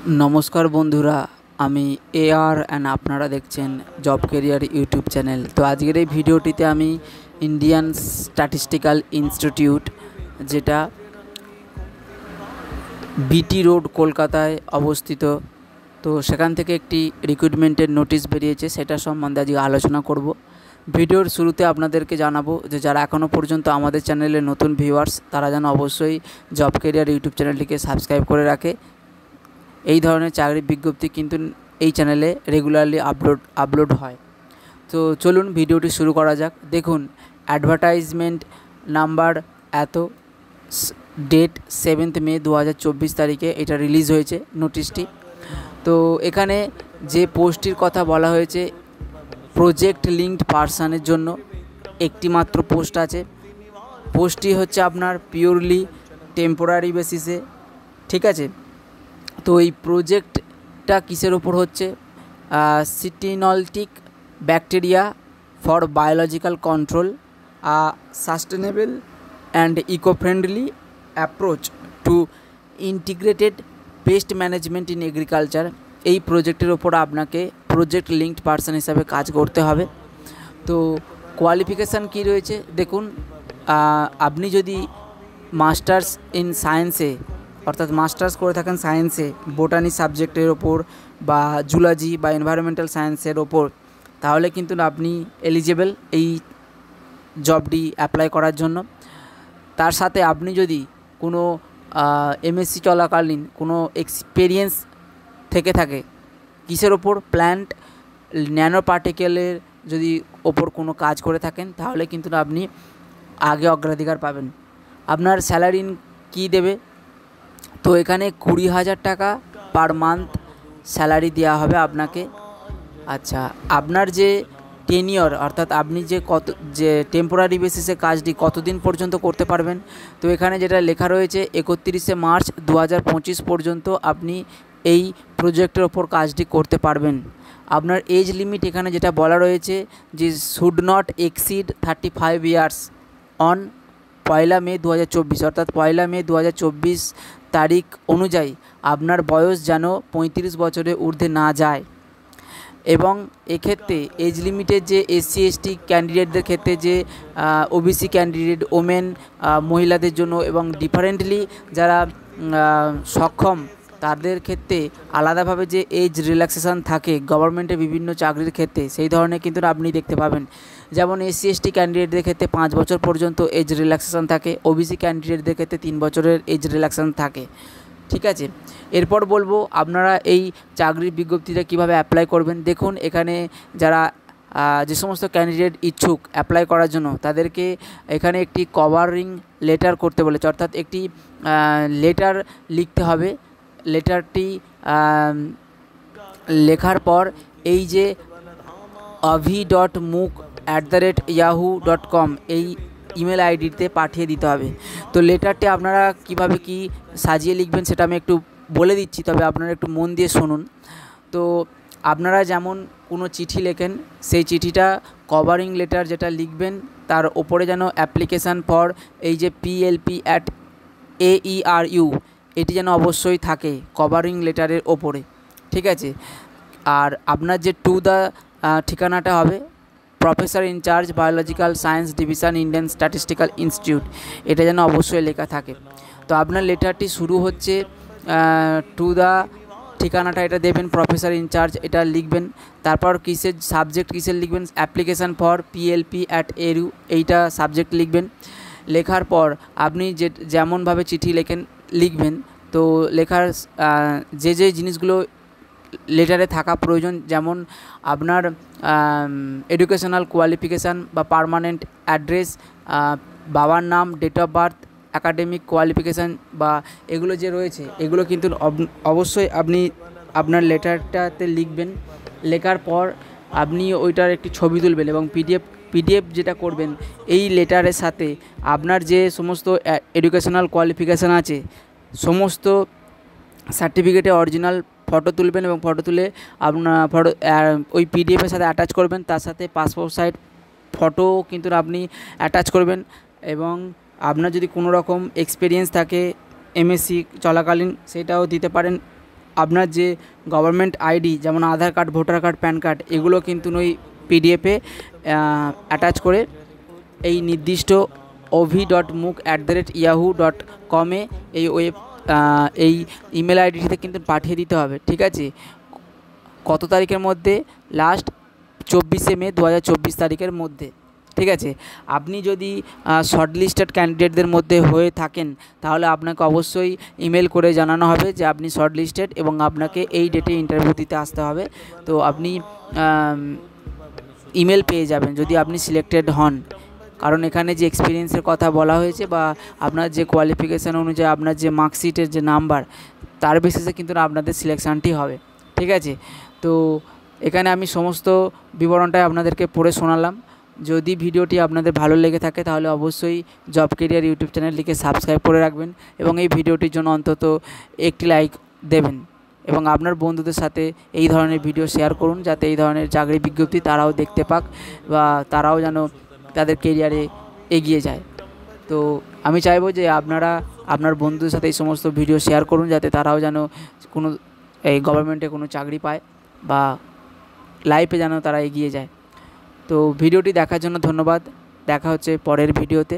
नमस्कार बंधुरा आमी एआर एंड आपनारा देखছেন जब कैरियर यूट्यूब चैनल। तो आजकेर भिडियोटीते आमी इंडियन स्टैटिस्टिकल इंस्टीट्यूट जेटा बीटी रोड कलकाताय अवस्थित तो सेखान थेके एकटी रिक्रुटमेंटेर नोटिस बेरिয়েছে सेटा सम्बन्धे आज आलोचना करब। भिडियोर शुरूते आपनादेरके जानाबो जे जारा एखोनो पर्यन्त आमादेर चैनेले नतून भिउयार्स तारा जेन अवश्यई जब कैरियर यूट्यूब चैनलटिके सबस्क्राइब करे राखे। এই ধরনের চাকরির বিজ্ঞপ্তি কিন্তু এই চ্যানেলে রেগুলারলি আপলোড হয়। তো চলুন ভিডিওটি শুরু করা যাক। দেখুন অ্যাডভার্টাইজমেন্ট নাম্বার এত, ডেট 7 মে 2024 তারিখে এটা রিলিজ হয়েছে নোটিশটি। তো এখানে যে পোস্টটির কথা বলা হয়েছে প্রজেক্ট লিঙ্কড পারসনের জন্য একটি মাত্র পোস্ট আছে। পোস্টটি হচ্ছে আপনার পিওরলি টেম্পোরারি বেসিসে, ঠিক আছে। তো এই প্রজেক্টটা কিসের ওপর হচ্ছে? Chitinolytic bacteria for biological control sustainable and eco friendly approach to integrated pest management in agriculture. এই প্রজেক্টের ওপর আপনাকে প্রজেক্ট লিঙ্কড পারসন হিসাবে কাজ করতে হবে। তো কোয়ালিফিকেশান কী রয়েছে দেখুন, আপনি যদি মাস্টার্স ইন সায়েন্সে অর্থাৎ মাস্টার্স করে থাকেন সায়েন্সে, বোটানি সাবজেক্টের ওপর বা জুলজি বা এনভায়রনমেন্টাল সায়েন্সের ওপর, তাহলে কিন্তু আপনি এলিজেবল এই জবটি অ্যাপ্লাই করার জন্য। তার সাথে আপনি যদি কোনো এমএসসি চলাকালীন কোনো এক্সপিরিয়েন্স থেকে থাকে কিসের ওপর, প্ল্যান্ট ন্যানো পার্টিকেলের যদি ওপর কোনো কাজ করে থাকেন, তাহলে কিন্তু আপনি আগে অগ্রাধিকার পাবেন। আপনার স্যালারি কী দেবে? তো এখানে 20,000 টাকা পার মান্থ স্যালারি দেওয়া হবে আপনাকে। আচ্ছা, আপনার যে টেনিয়র অর্থাৎ আপনি যে টেম্পোরারি বেসিসে কাজটি কতদিন পর্যন্ত করতে পারবেন, তো এখানে যেটা লেখা রয়েছে 31 মার্চ 2025 পর্যন্ত আপনি এই প্রজেক্টের ওপর কাজটি করতে পারবেন। আপনার এজ লিমিট এখানে যেটা বলা রয়েছে যে should not exceed 35 years on 1 মে 2024, অর্থাৎ 1 মে 2024 তারিখ অনুযায়ী আপনার বয়স যেন 35 বছরের ঊর্ধ্বে না যায়। এবং এক্ষেত্রে এজ লিমিটের যে এসসি এসটি ক্যান্ডিডেটদের ক্ষেত্রে, যে ওবিসি ক্যান্ডিডেট, ওমেন মহিলাদের জন্য এবং ডিফারেন্টলি যারা সক্ষম তাদের ক্ষেত্রে আলাদাভাবে যে এজ রিল্যাক্সেশন থাকে গভর্নমেন্টের বিভিন্ন চাকরির ক্ষেত্রে, সেই ধরনের কিন্তু আপনি দেখতে পাবেন। যেমন এসসি এসটি ক্যান্ডিডেটদের ক্ষেত্রে 5 বছর পর্যন্ত এজ রিল্যাক্সেশন থাকে, ওবিসি ক্যান্ডিডেটদের ক্ষেত্রে 3 বছরের এজ রিল্যাক্সেশন থাকে, ঠিক আছে। এরপর বলবো আপনারা এই চাকরির বিজ্ঞপ্তিটা কিভাবে অ্যাপ্লাই করবেন। দেখুন এখানে যারা যে সমস্ত ক্যান্ডিডেট ইচ্ছুক অ্যাপ্লাই করার জন্য, তাদেরকে এখানে একটি কভারিং লেটার করতে বলেছে, অর্থাৎ একটি লেটার লিখতে হবে। লেটারটি লেখার পর এই যে avi.muk@yahoo.com এই ইমেল আইডিতে পাঠিয়ে দিতে হবে। তো লেটারটি আপনারা কিভাবে কি সাজিয়ে লিখবেন সেটা আমি একটু বলে দিচ্ছি, তবে আপনারা একটু মন দিয়ে শুনুন। তো আপনারা যেমন কোনো চিঠি লেখেন, সেই চিঠিটা কভারিং লেটার যেটা লিখবেন তার ওপরে যেন অ্যাপ্লিকেশান ফর এই যে PLP@AERU এটি যেন অবশ্যই থাকে কভারিং লেটারের ওপরে, ঠিক আছে। আর আপনার যে টু দ্য ঠিকানাটা হবে professor incharge biological science division Indian statistical institute, এটা যেন অবশ্যই লেখা থাকে। তো আপনার লেটারটি শুরু হচ্ছে টু দ্য ঠিকানাটা এটা দেবেন, প্রফেসর ইনচার্জ এটা লিখবেন। তারপর কিসের সাবজেক্ট কিসের লিখবেন, অ্যাপ্লিকেশান ফর PLP@AERU এইটা সাবজেক্ট লিখবেন। লেখার পর আপনি যেমনভাবে চিঠি লিখবেন, তো লেখার যে জিনিসগুলো লেটারে থাকা প্রয়োজন, যেমন আপনার এডুকেশনাল কোয়ালিফিকেশান বা পার্মানেন্ট অ্যাড্রেস, বাবার নাম, date of birth, academic qualification বা এগুলো যে রয়েছে এগুলো কিন্তু অবশ্যই আপনি আপনার লেটারটাতে লিখবেন। লেখার পর আপনি ওইটার একটি ছবি তুলবেন এবং পিডিএফ যেটা করবেন এই লেটারের সাথে আপনার যে সমস্ত এডুকেশনাল কোয়ালিফিকেশান আছে সমস্ত সার্টিফিকেটে অরিজিনাল ফটো তুলবেন এবং ফটো তুলে আপনার ওই পিডিএফের সাথে অ্যাটাচ করবেন। তার সাথে পাসপোর্ট সাইজ ফটো কিন্তু আপনি অ্যাটাচ করবেন। এবং আপনার যদি কোনো রকম এক্সপিরিয়েন্স থাকে এমএসসি চলাকালীন সেটাও দিতে পারেন। আপনার যে গভর্নমেন্ট আইডি যেমন Aadhaar card, voter card, PAN card, এগুলো কিন্তু ওই পিডিএফে অ্যাটাচ করে এই নির্দিষ্ট ovi.muk@yahoo.com এই ইমেল আইডিটিতে কিন্তু পাঠিয়ে দিতে হবে। ঠিক আছে, কত তারিখের মধ্যে? লাস্ট 24শে মে 2024 তারিখের মধ্যে। ঠিক আছে, আপনি যদি শর্টলিস্টেড ক্যান্ডিডেটদের মধ্যে হয়ে থাকেন তাহলে আপনাকে অবশ্যই ইমেল করে জানানো হবে যে আপনি শর্টলিস্টেড এবং আপনাকে এই ডেটে ইন্টারভিউ দিতে আসতে হবে। তো আপনি ইমেল পেয়ে যাবেন যদি আপনি সিলেক্টেড হন, কারণ এখানে যে এক্সপিরিয়েন্সের কথা বলা হয়েছে বা আপনার যে কোয়ালিফিকেশান অনুযায়ী আপনার যে মার্কশিটের যে নাম্বার, তার বেসিসে কিন্তু আপনাদের সিলেকশানটি হবে। ঠিক আছে, তো এখানে আমি সমস্ত বিবরণটাই আপনাদেরকে পড়ে শোনালাম। যদি ভিডিওটি আপনাদের ভালো লেগে থাকে তাহলে অবশ্যই জব কেরিয়ার ইউটিউব চ্যানেলটিকে সাবস্ক্রাইব করে রাখবেন এবং এই ভিডিওটির জন্য অন্তত একটি লাইক দেবেন এবং আপনার বন্ধুদের সাথে এই ধরনের ভিডিও শেয়ার করুন, যাতে এই ধরনের চাকরি বিজ্ঞপ্তি তারাও দেখতে পাক বা তারাও যেন তাদের কেরিয়ারে এগিয়ে যায়। তো আমি চাইবো যে আপনারা আপনার বন্ধুদের সাথে এই সমস্ত ভিডিও শেয়ার করুন, যাতে তারাও যেন কোনো এই গভর্নমেন্টে কোনো চাকরি পায় বা লাইফে যেন তারা এগিয়ে যায়। তো ভিডিওটি দেখার জন্য ধন্যবাদ। দেখা হচ্ছে পরের ভিডিওতে।